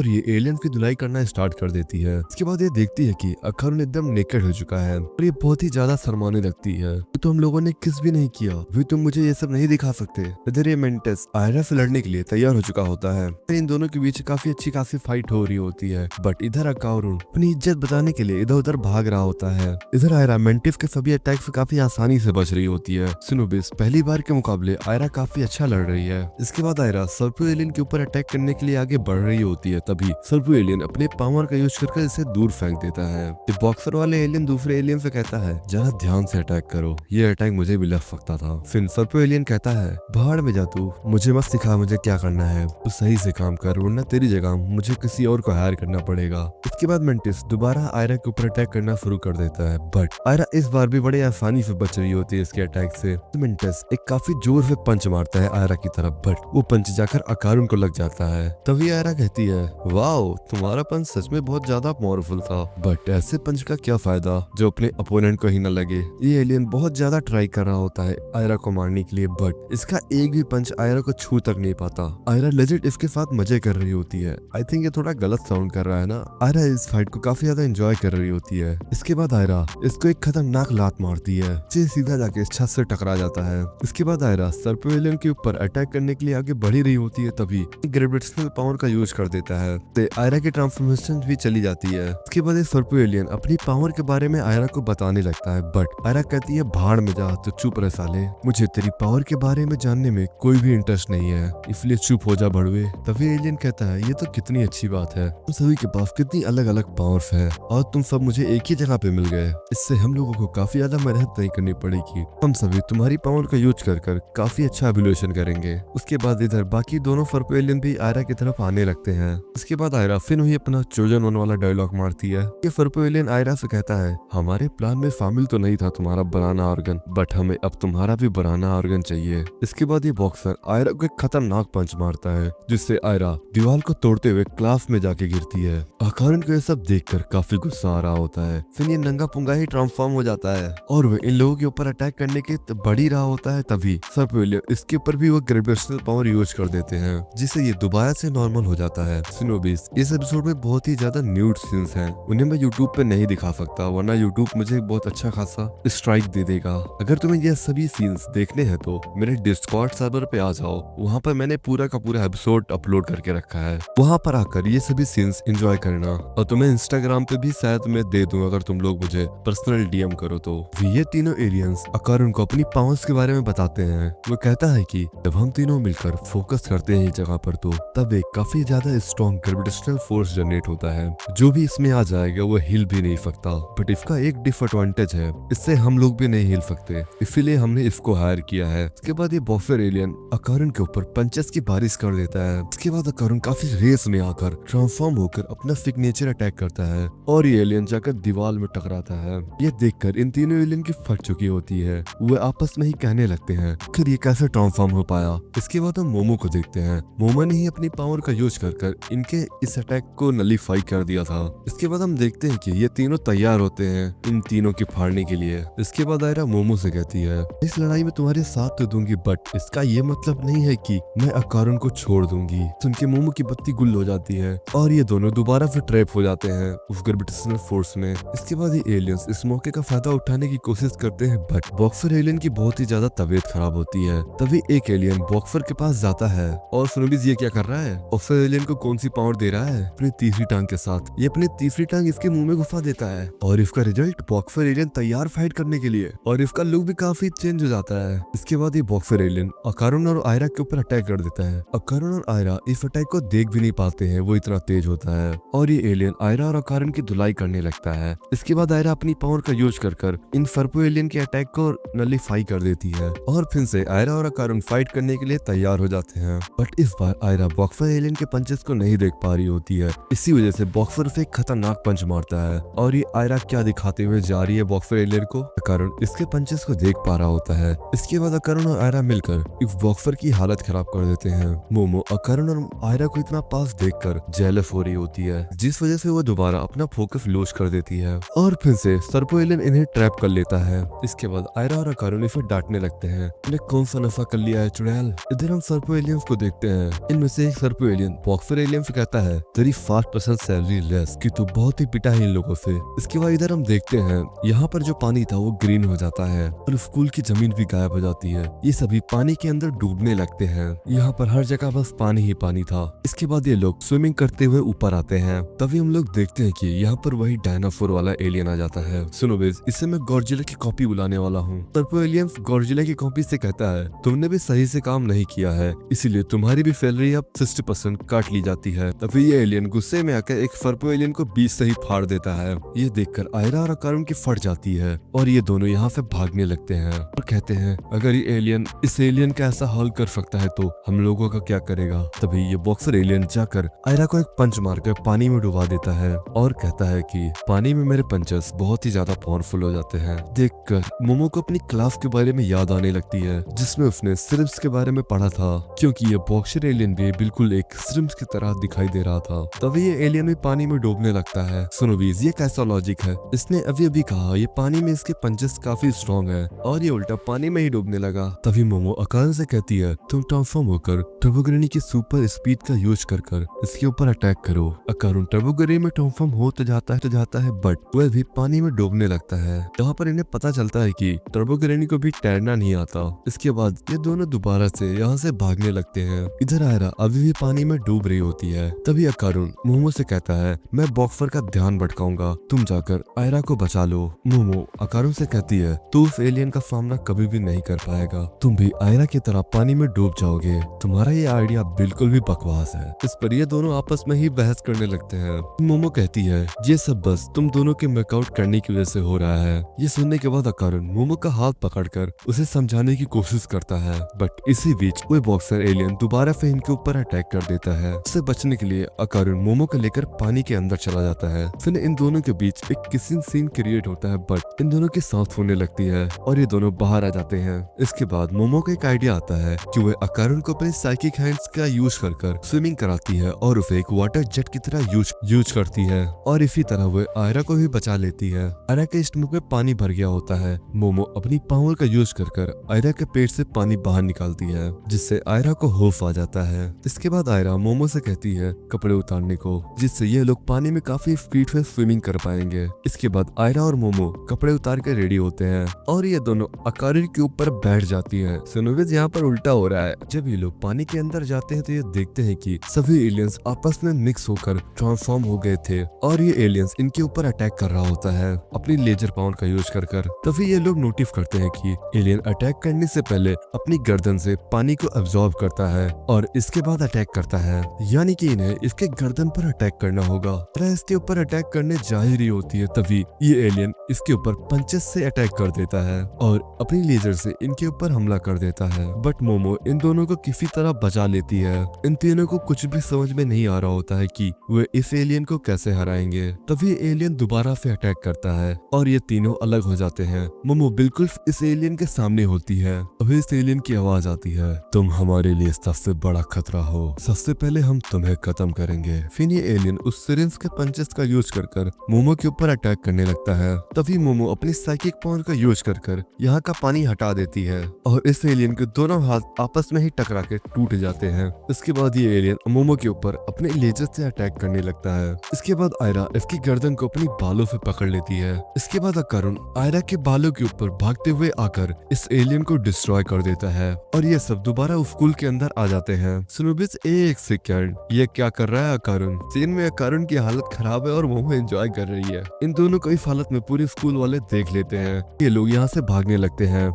और ये एलियन की धुलाई करना स्टार्ट कर देती है। इसके बाद ये देखती है कि अकारुन एकदम नेकेड हो चुका है और ये बहुत ही ज्यादा शर्माने लगती है। तो हम लोगों ने किस भी नहीं किया, भी तुम मुझे ये सब नहीं दिखा सकते। इधर ये मेंटेस आयरा से लड़ने के लिए तैयार हो चुका होता है। इन दोनों के बीच काफी अच्छी खासी फाइट हो रही होती है, बट इधर अकारुन अपनी इज्जत बचाने के लिए इधर उधर भाग रहा होता है। इधर आयरा मेंटिस के सभी अटैक से काफी आसानी से बच रही होती है। सिनोबिस पहली बार के मुकाबले आयरा काफी अच्छा लड़ रही है। इसके बाद आयरा सर्पो एलियन के ऊपर अटैक करने के लिए आगे बढ़ रही होती है। तभी सर्पो एलियन अपने पावर का यूज करके इसे दूर फेंक देता है। ये बॉक्सर वाले एलियन दूसरे एलियन से कहता है जरा ध्यान से अटैक करो, ये अटैक मुझे भी लग सकता था। फिर सर्पो एलियन कहता है भाड़ में जा तू, मुझे मत सिखा मुझे क्या करना है, तू सही से काम कर वरना तेरी जगह मुझे किसी और को हायर करना पड़ेगा। इसके बाद मेंटिस दोबारा आयरा के ऊपर अटैक करना शुरू कर देता है, बट आयरा इस बार भी बड़े आसानी से बच रही होती है इसके अटैक से। मेंटिस एक काफी जोर से पंच मारता है आयरा की तरफ, बट वो पंच जाकर अकारुन को लग जाता है। तभी आयरा कहती है वाओ तुम्हारा पंच सच में बहुत ज्यादा पावरफुल था, बट ऐसे पंच का क्या फायदा जो अपने अपोनेंट को ही न लगे। ये एलियन बहुत ज्यादा ट्राई कर रहा होता है आयरा को मारने के लिए, बट इसका एक भी पंच आयरा को छू तक नहीं पाता। आयरा लेजिट इसके साथ मजे कर रही होती है। आई थिंक ये थोड़ा गलत साउंड कर रहा है ना। आयरा इस फाइट को काफी ज्यादा एंजॉय कर रही होती है। इसके बाद आयरा इसको एक खतरनाक लात मारती है, जे सीधा जाके छत से टकरा जाता है। इसके बाद आयरा सर्पो एलियन के ऊपर अटैक करने के लिए आगे बढ़ी रही होती है। तभी ग्रेविटेशनल पावर का यूज कर देता है, तो आयरा की ट्रांसफॉर्मेशन भी चली जाती है। इसके बाद सर्पो एलियन अपनी पावर के बारे में आयरा को बताने लगता है, बट आयरा कहती है भाड़ में जा, तो चुप रह साले, मुझे तेरी पावर के बारे में जानने में कोई भी इंटरेस्ट नहीं है, इसलिए चुप हो जा भड़वे। तभी एलियन कहता है ये तो कितनी अच्छी बात है, तुम सभी के पास कितनी अलग अलग पावर्स है और तुम सब मुझे एक ही जगह पे मिल गए, इससे हम लोगों को काफी ज्यादा मेहनत नहीं करनी पड़ेगी, हम सभी तुम्हारी पावर का यूज कर काफी अच्छा एवोल्यूशन करेंगे। उसके बाद इधर बाकी दोनों सर्पो एलियन भी आयरा की तरफ आने लगते हैं। उसके बाद आयरा फिर वही अपना चोजन वन वाला डायलॉग मारती है। ये सर्पो एलियन आयरा से कहता है हमारे प्लान में शामिल तो नहीं था तुम्हारा बनाना ऑर्गन, बट हमें अब तुम्हारा भी बनाना ऑर्गन चाहिए। इसके बाद ये बॉक्सर आयरा को एक खतरनाक पंच मारता है, जिससे आयरा दीवार को तोड़ते हुए क्लास में जाके गिरती है। अकारुन को ये सब देखकर काफी गुस्सा आ रहा होता है। फिर ये नंगा पुंगा ही ट्रांसफॉर्म हो जाता है और वह इन लोगों के ऊपर अटैक करने के बढ़ ही रहा होता है। तभी सर्पो एलियन इसके ऊपर भी वो ग्रेविटेशनल पावर यूज कर देते हैं, जिससे ये दोबारा से नॉर्मल हो जाता है। सिनोबिस इस एपिसोड में बहुत ही ज्यादा न्यूड सीन्स हैं, उन्हें मैं यूट्यूब पे नहीं दिखा सकता वरना यूट्यूब मुझे बहुत अच्छा खासा स्ट्राइक दे देगा। अगर तुम्हें ये सभी सीन्स देखने हैं तो मेरे डिस्कॉर्ड सर्वर पे आ जाओ, वहाँ पर मैंने पूरा का पूरा एपिसोड अपलोड करके रखा है, वहाँ पर आकर ये सभी सीन्स एंजॉय करना। और तुम्हें इंस्टाग्राम पे भी शायद मैं दे दूं अगर तुम लोग मुझे पर्सनल डीएम करो तो। ये तीनों एलियंस अकारुन को अपनी पावर्स के बारे में बताते हैं। वो कहता है कि जब हम तीनों मिलकर फोकस करते हैं इस जगह पर तो तब एक काफी ज्यादा स्ट्रॉन्ग ग्रेविटेशनल फोर्स जनरेट होता है, जो भी इसमें आ जाएगा वो हिल भी नहीं सकता। बट इसका एक डिसएडवांटेज है, इससे हम लोग भी नहीं हिल सकते, इसीलिए हमने इसको हायर किया है। इसके बाद ये बॉक्सर एलियन अकारुन के ऊपर पंचेस की बारिश कर देता है। इसके बाद अकारुन काफी रेस में आकर ट्रांसफॉर्म होकर अपना सिग्नेचर अटैक करता है और ये एलियन जाकर दीवार में टकराता है। ये देखकर इन तीनों एलियन की फट चुकी होती है, वो आपस में ही कहने लगते हैं फिर ये कैसे ट्रांसफॉर्म हो पाया। इसके बाद हम मोमो को देखते हैं। मोमो ने ही अपनी पावर का यूज कर इनके इस अटैक को नलीफाई कर दिया था। इसके बाद हम देखते हैं कि ये तीनों तैयार होते हैं इन तीनों की फाड़ने के लिए। इसके बाद आयरा मोमो से कहती है इस लड़ाई में तुम्हारे साथ तो दूंगी, बट इसका ये मतलब नहीं है कि मैं अकारुन को छोड़ दूंगी। सुन के मोमो की बत्ती गुल हो जाती है और ये दोनों दोबारा फिर ट्रैप हो जाते हैं उस ग्रेविटेशनल फोर्स में। इसके बाद ये एलियंस इस मौके का फायदा उठाने की कोशिश करते हैं, बट बॉक्सर एलियन की बहुत ही ज्यादा तबीयत खराब होती है। तभी एक एलियन बॉक्सर के पास जाता है और सिनोबिस ये क्या कर रहा है, बॉक्सर एलियन को कौन सी पावर दे रहा है अपनी तीसरी टांग के साथ। ये अपनी तीसरी टांग इसके मुंह में घुसा देता है और इसका रिजल्ट बॉक्सर एलियन तैयार फाइट करने के लिए, और इसका लुक भी काफी चेंज हो जाता है। इसके बाद ये बॉक्सर एलियन अकारुन और आयरा के ऊपर अटैक कर देता है। अकारुन और आयरा इस अटैक को देख भी नहीं पाते हैं, वो इतना तेज होता है और ये एलियन आयरा और अकारुन की धुलाई करने लगता है। इसके बाद आयरा अपनी पावर का यूज कर इन सर्पो एलियन के अटैक को नलीफाई कर देती है और फिर से आयरा और अकारुन फाइट करने के लिए तैयार हो जाते हैं। बट इस बार आयरा बॉक्सर एलियन के पंचेस को नहीं देख पा रही होती है, इसी वजह से बॉक्सर से एक खतरनाक पंच मारता है और ये आयरा क्या दिखाते हुए जा रही है बॉक्सर एलियन को। अकारुन इसके पंचेस को देख पा रहा होता है। इसके बाद अकारुन और आयरा मिलकर इस बॉक्सर की हालत खराब कर देते हैं। मोमो अकारुन और आयरा को इतना पास देखकर जेलस हो रही होती है, जिस वजह वजह से वो दोबारा अपना फोकस लूज कर देती है और फिर से सर्पो एलियन इन्हें ट्रैप कर लेता है। इसके बाद आयरा और अकारुन इसे डांटने लगते हैं, इन्हें कौन सा नशा कर लिया है चुड़ैल। इधर हम सर्पो एलियंस को देखते हैं, इनमें से एक सर्पो एलियन बॉक्सर एलियन से कहता है तेरी 5% सैलरी लेस कि तू बहुत ही पिटा है इन लोगों से। इसके बाद इधर हम देखते हैं यहाँ पर जो पानी था वो ग्रीन हो जाता है और स्कूल की जमीन भी गायब हो जाती है। ये सभी पानी के अंदर डूबने लगते हैं। यहाँ पर हर जगह बस पानी ही पानी था। इसके बाद ये लोग स्विमिंग करते हुए ऊपर आते हैं। तभी हम लोग देखते हैं कि यहाँ पर वही डायनासोर वाला एलियन आ जाता है। सुनो बेस, इससे मैं गॉडजिला की कॉपी बुलाने वाला हूँ। सर्पो एलियन गॉडजिला की कॉपी से कहता है तुमने भी सही से काम नहीं किया है, इसीलिए तुम्हारी भी सैलरी अब 60% काट ली जाती है। तभी ये एलियन गुस्से में आकर एक सर्पो एलियन को बीच से ही फाड़ देता है। ये देखकर आयरा और अकारुन की फट जाती है और ये दोनों यहाँ से भागने लगते हैं और कहते हैं अगर ये एलियन इस एलियन का ऐसा हाल कर सकता है तो हम लोगों का क्या करेगा। तभी ये बॉक्सर एलियन जाकर आयरा को एक पंच मारकर पानी में डुबा देता है और कहता है कि पानी में मेरे पंचेस बहुत ही ज्यादा पावरफुल हो जाते हैं। देखकर मोमो को अपनी क्लास के बारे में याद आने लगती है जिसमें उसने श्रिम्प्स के बारे में पढ़ा था, क्योंकि ये बॉक्सर एलियन भी बिल्कुल एक श्रिम्प्स की तरह दिखाई दे रहा था। तभी ये एलियन भी पानी में डूबने लगता है। सुनो बीज, ये कैसा लॉजिक है? इसने अभी अभी कहा ये पानी में इसके पंचेस काफी स्ट्रॉन्ग है और ये उल्टा पानी में ही डूबने लगा। तभी मोमो अकारुन से कहती है तुम ट्रांसफॉर्म होकर टर्बोग्रेनी की सुपर स्पीड का यूज कर इसके ऊपर अटैक करो। अकारुन टर्बोग्रेनी में ट्रांसफॉर्म हो तो जाता है बट वह भी पानी में डूबने लगता है। यहाँ पर इन्हें पता चलता है कि टर्बोग्रेनी को भी तैरना नहीं आता। इसके बाद ये दोनों दोबारा से यहाँ से भागने लगते हैं। इधर आयरा अभी भी पानी में डूब रही होती है। तभी अकारुन मोमो से कहता है मैं बॉक्सर का ध्यान भटकाऊंगा, तुम जाकर आयरा को बचा लो। मोमो अकारुन से कहती है तू उस एलियन का सामना कभी भी नहीं कर पाएगा, तुम भी आयरा की तरह पानी में डूब जाओगे, तुम्हारा ये आइडिया बिल्कुल भी बकवास है। इस पर ये दोनों आपस में ही बहस करने लगते हैं। मोमो कहती है ये सब बस तुम दोनों के मेकआउट करने की वजह से हो रहा है। ये सुनने के बाद अकारुन मोमो का हाथ पकड़कर उसे समझाने की कोशिश करता है बट इसी बीच वो बॉक्सर एलियन दोबारा से इनके ऊपर अटैक कर देता है। उससे बचने के लिए अकारुन मोमो को लेकर पानी के अंदर चला जाता है। फिर इन दोनों के बीच एक किसिंग सीन क्रिएट होता है बट इन दोनों की सांस होने लगती है और ये दोनों बाहर आ जाते हैं। इसके बाद मोमो को एक आइडिया आता है कि वह अकारुन को अपने साइकिक हैंड्स का यूज कर स्विमिंग कराती है और उसे एक वाटर जेट की तरह यूज करती है और इसी तरह वह आयरा को भी बचा लेती है। आयरा के स्टमक में पानी भर गया होता है। मोमो अपनी पावर का यूज कर आयरा के पेट से पानी बाहर निकालती है जिससे आयरा को होश आ जाता है। इसके बाद आयरा मोमो से कहती है कपड़े उतारने को, जिससे ये लोग पानी में काफी स्पीड से स्विमिंग कर पाएंगे। इसके बाद आयरा और मोमो कपड़े उतार के रेडी होते हैं और ये दोनों अकारुन के ऊपर बैठ जाती है। सुनोविज यहाँ पर उल्टा हो रहा है। जब ये लोग पानी के अंदर जाते हैं तो ये देखते हैं कि सभी एलियंस आपस में मिक्स होकर ट्रांसफॉर्म हो गए थे और ये एलियंस इनके ऊपर अटैक कर रहा होता है अपनी लेजर पावर का यूज कर। तभी ये लोग नोटिस करते हैं कि एलियन अटैक करने से पहले अपनी गर्दन से पानी को अब्सॉर्ब करता है और इसके बाद अटैक करता है, यानी कि इन्हें इसके गर्दन पर अटैक करना होगा। इसके ऊपर अटैक करने जा ही रही होती है तभी ये एलियन इसके ऊपर पंचेस से अटैक कर देता है और अपनी लेजर से इनके ऊपर हमला कर देता है बट मोमो इन दोनों को किसी तरह बचा लेती है। इन तीनों को कुछ भी समझ में नहीं आ रहा होता है कि वे इस एलियन को कैसे हराएंगे। तभी एलियन दोबारा से अटैक करता है और ये तीनों अलग हो जाते हैं। मोमो बिल्कुल इस एलियन के सामने होती है। अभी इस एलियन की आवाज आती है तुम हमारे लिए सबसे बड़ा खतरा हो, सबसे पहले हम तुम्हें खत्म करेंगे। फिर ये एलियन उस सिरिंज के पंचेस का यूज कर मोमो के ऊपर अटैक करने लगता है। तभी मोमो अपनी साइकिक पावर का यूज कर यहाँ का पानी हटा देती है और इस एलियन के दोनों हाथ आपस में ही टकरा के टूट जाते हैं। इसके बाद ये एलियन मोमो के ऊपर अपने लेजर से अटैक करने लगता है। इसके बाद आयरा इसकी गर्दन को अपनी बालों से पकड़ लेती है। इसके बाद अकारुन आयरा के बालों के ऊपर भागते हुए आकर इस एलियन को डिस्ट्रॉय कर देता है और ये सब दोबारा स्कूल के अंदर आ जाते हैं। सुनोबिस एक सेकंड, ये क्या कर रहा है अकारुन? सीन में अकारुन की हालत खराब है और मोमो एंजॉय कर रही है। इन दोनों को इस हालत में पूरे स्कूल वाले देख लेते हैं। ये लोग यहाँ से भागने लगते हैं।